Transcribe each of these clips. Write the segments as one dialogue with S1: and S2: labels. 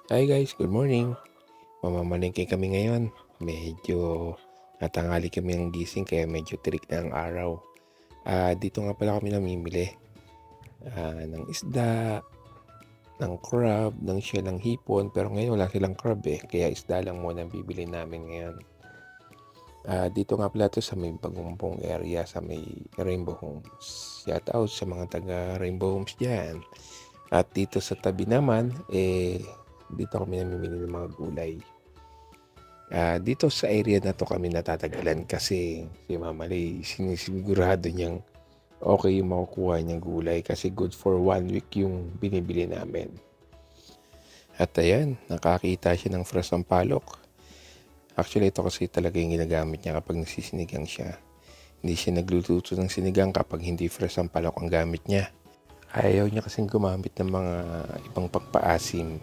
S1: Hi guys, good morning. Mamamalengke kami ngayon. Medyo natanghali kami ng gising kaya medyo tirik na ang araw. Dito nga pala kami namimili ng isda, ng crab, ng shell ng hipon. Pero ngayon wala silang crab kaya isda lang muna ang bibili namin ngayon. Dito nga pala to sa may Bagumpong area, sa may Rainbow Homes. Shout out sa mga taga Rainbow Homes dyan. At dito sa tabi naman, dito kami namimili ng mga gulay. Dito sa area na to kami natatagalan kasi si Mama Lay sinisigurado niyang okay yung makukuha niyang gulay kasi good for 1 week yung binibili namin. At ayan, nakakita siya ng fresh sampalok. Actually, ito kasi talaga yung ginagamit niya kapag nagsisinigang siya. Hindi siya nagluluto ng sinigang kapag hindi fresh sampalok ang gamit niya. Ayaw niya kasing gumamit ng mga ibang pagpaasim.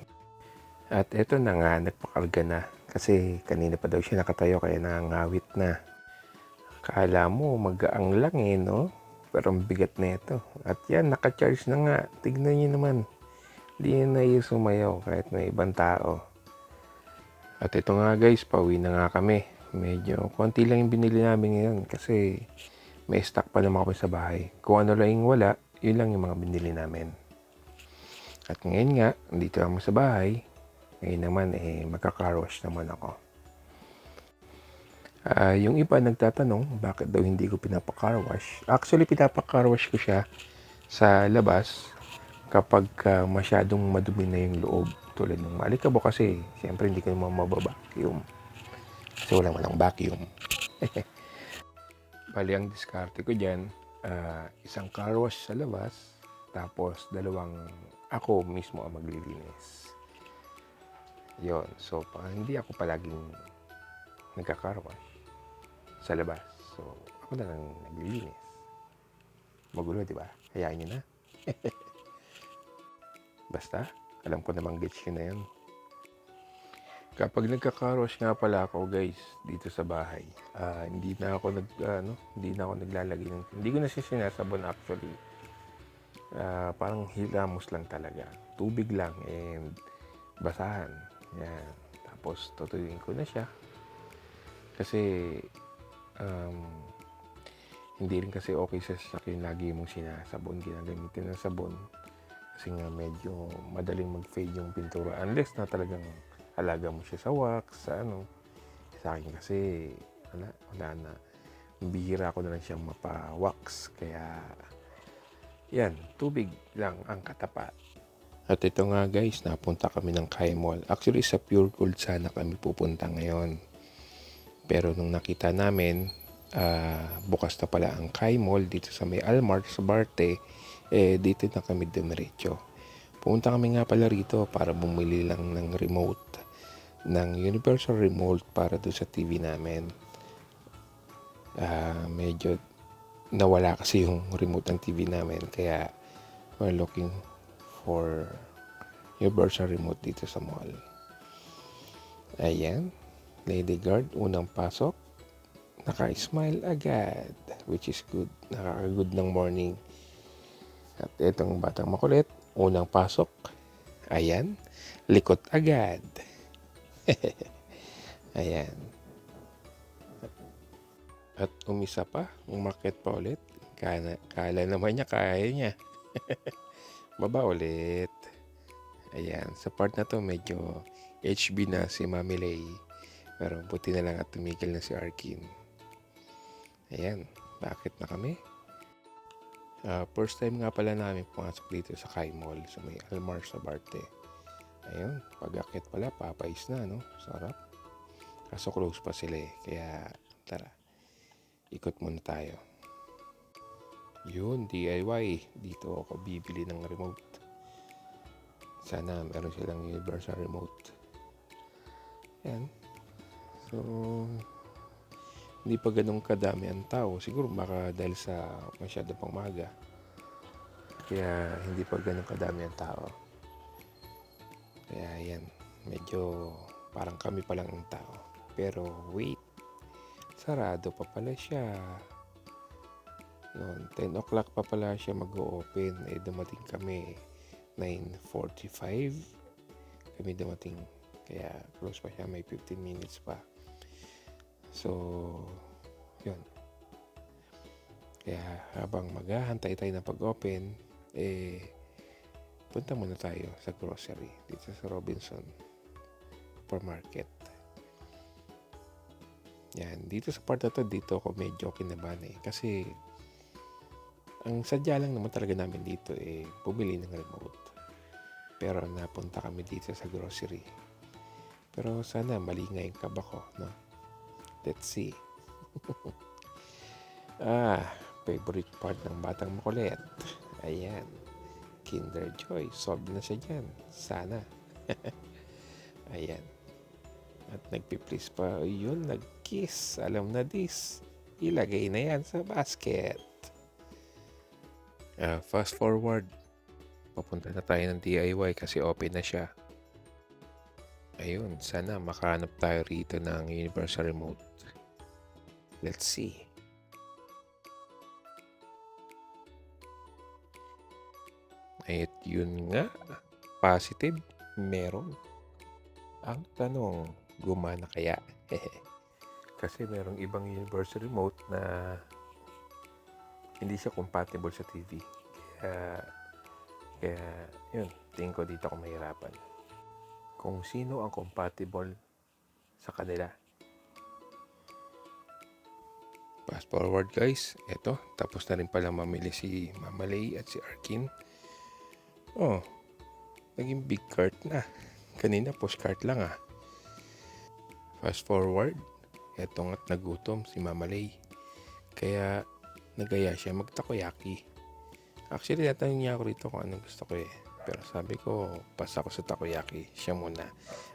S1: At eto na nga, nagpakarga na. Kasi kanina pa daw siya nakatayo kaya nangangawit na. Kala mo magaang lang no? Pero ang bigat na ito. At yan, naka-charge na nga. Tignan niyo naman. Hindi na sumayaw kahit may ibang tao. At ito nga guys, pauwi na nga kami. Medyo konti lang yung binili namin ngayon kasi may stock pa naman kami sa bahay. Kung ano lang yung wala, yun lang yung mga binili namin. At ngayon nga, dito naman sa bahay. Ngayon naman, magka-car wash naman ako. Yung iba nagtatanong, bakit daw hindi ko pinapa-car wash? Actually, pinapa-car wash ko siya sa labas kapag masyadong madumi na yung loob. Tulad ng maalikabok kasi, siyempre hindi ko naman mababacuum. Kasi walang vacuum. Bali, ang diskarte ko dyan, isang car wash sa labas, tapos dalawang ako mismo ang maglilinis. Yon, so hindi ako palaging nagka-car wash sa labas. So, ako na lang naglilinis. Magulo, di ba? Hayaan nyo na. Basta, alam ko namang gets yun na yun. Kapag nagka-car wash nga pala ako guys, dito sa bahay, hindi na ako naglalagay ng, hindi ko na siya sinasabon actually. Parang hilamos lang talaga. Tubig lang and basahan. Yan. Tapos, tutuyuin ko na siya. Kasi, um, hindi rin kasi okay sa sasakyan lagi mong sinasabon, ginagamitin ng sabon. Kasi nga medyo madaling mag-fade yung pintura unless na talagang alaga mo siya sa wax, sa ano. Sa akin kasi wala na. Bihira ko na lang siyang mapa-wax. Kaya yan, tubig lang ang katapat. At ito nga guys, napunta kami ng Kai Mall. Actually sa Pure Gold sana kami pupunta ngayon. Pero nung nakita namin, bukas na pala ang Kai Mall dito sa may Almar sa Barte, dito na kami dumiretso. Pumunta kami nga pala rito para bumili lang ng remote, ng universal remote para doon sa TV namin. Medyo nawala kasi yung remote ng TV namin kaya we're looking for universal remote dito sa mall. Ayan, lady guard, unang pasok, naka-smile agad, which is good, nakaka-good ng morning. At itong batang makulit, unang pasok, ayan, likot agad. Ayan. At umisa pa, umakyat pa ulit. Kala naman niya, kaya niya. Baba ulit. Ayan, sa part na to medyo HB na si Mami Lay. Pero buti na lang at tumigil na si Arkin. Ayan, bakit na kami? First time nga pala namin pumasok dito sa Kai Mall sa may Almar sa Barte. Ayun, pag-akit pala, papais na, no? Sarap. Kaso close pa sila kaya tara, ikot muna tayo. Yun, DIY. Dito ako bibili ng remote. Sana meron silang universal remote. Yan. So, hindi pa ganun kadami ang tao. Siguro baka dahil sa masyado pang maga. Kaya hindi pa ganun kadami ang tao. Kaya yan, medyo parang kami pa lang ang tao. Pero wait, sarado pa pala siya. Noon, 10 o'clock pa pala siya mag-o-open. Dumating kami 9:45. kami dumating. Kaya close pa siya, may 15 minutes pa. So, yun. Kaya habang maghahantay tayo ng pag-open, punta muna tayo sa grocery dito sa Robinson Supermarket. Yan, dito sa part na to, dito ako medyo kinabahan kasi ang sadya lang naman talaga namin dito bumili ng remote. Pero napunta kami dito sa grocery. Pero sana mali nga yung kaba ko, no? Let's see. Favorite part ng batang makulit. Ayan. Kinder Joy. Solved na siya dyan. Sana. Ayan. At nagpiplease pa. Yun, nag-kiss. Alam na this. Ilagay na yan sa basket. Fast forward. Papunta na tayo ng DIY kasi open na siya. Ayun, sana makahanap tayo rito ng universal remote. Let's see. At yun nga, positive, meron. Ang tanong, gumana kaya? Kasi merong ibang universal remote na hindi siya compatible sa TV. Kaya yun, tingin ko dito ako mahirapan. Kung sino ang compatible sa kanila. Fast forward guys, eto, tapos na rin pala mamili si Mama Lay at si Arkin. Naging big cart na. Kanina push cart lang Fast forward, eto nga't nagutom si Mama Lay. Kaya nagaya siya mag-takoyaki. Actually, natanong niya ako rito kung anong gusto ko Pero sabi ko, pas ako sa takoyaki, siya muna.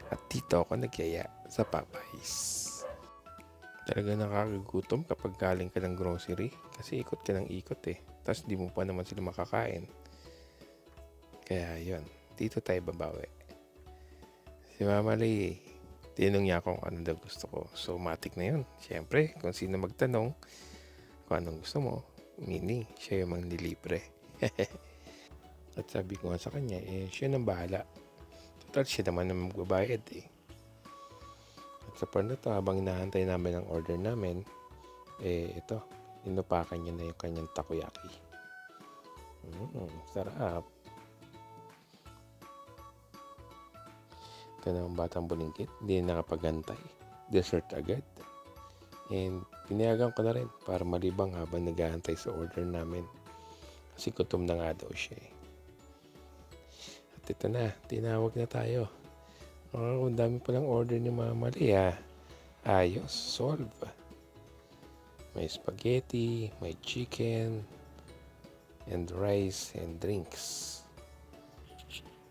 S1: At dito ako nagyaya sa Popeyes. Talaga nakakagutom kapag galing ka ng grocery. Kasi ikot ka ng ikot Tapos di mo pa naman sila makakain. Kaya yun, dito tayo babawi. Si Mama Lay, tinanong niya kung ano daw gusto ko. So, matik na yun. Siyempre, kung sino magtanong kung anong gusto mo, meaning, siya yung manglilibre. At sabi ko nga sa kanya, siya nang bahala. Total, siya naman ang magbabayad At sa part na to, habang hinahantay namin ang order namin, ito, inupakan niya na yung kanyang takoyaki. Sarap. Ito na ang batang bulingkit, hindi na nakapagantay. Dessert agad. And pinayagan ko na rin para malibang habang naghahantay sa order namin. Kasi gutom na nga daw siya At ito na, tinawag na tayo. Ang dami palang order ni Mama Lay Ayos, solve. May spaghetti, may chicken, and rice, and drinks.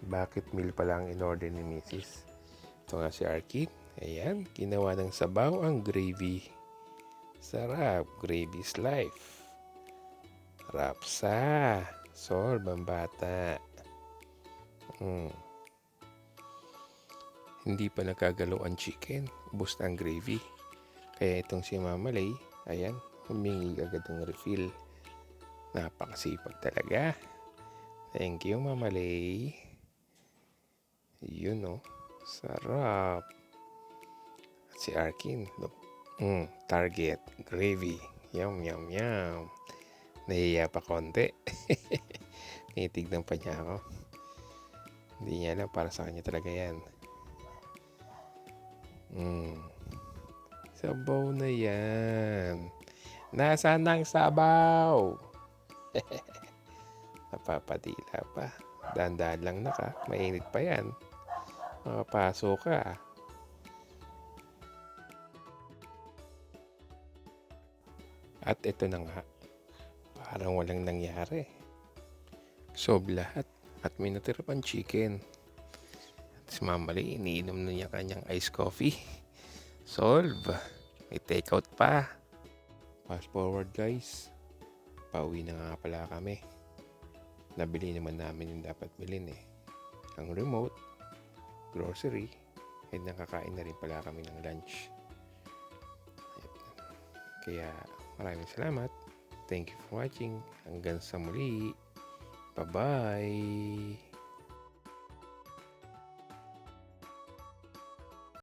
S1: Bakit meal pala ang in-order ni Mrs.? Ito nga si Arkin. Ayan, ginawa ng sabaw ang gravy. Sarap, gravy's life. Rapsa, solve ang bata. Hindi pa nagkagalaw ang chicken, ubos na ang gravy. Kaya itong si Mama Lay, ayan, humingi agad ng refill. Napakasipag talaga. Thank you, Mama Lay. Yun sarap. At si Arkin, target, gravy. Yum, yum, yum. Nahiya pa konti. Tinitignan pa niya ako. Hindi niya alam, para sa kanya talaga yan. Sabaw na yan. Nasaan ang sabaw? Napapadila pa. Dahan-dahan lang mainit pa yan. Makapasok ka. At ito na nga. Parang walang nangyari. Sob lahat. At may natira pang chicken. At si Mama Lay, iniinom na niya kanyang iced coffee. Solve. May takeout pa. Fast forward guys. Pauwi na nga pala kami. Nabili naman namin yung dapat bilhin Ang remote, grocery, and nakakain na rin pala kami ng lunch. Kaya maraming salamat. Thank you for watching. Hanggang sa muli. Bye-bye.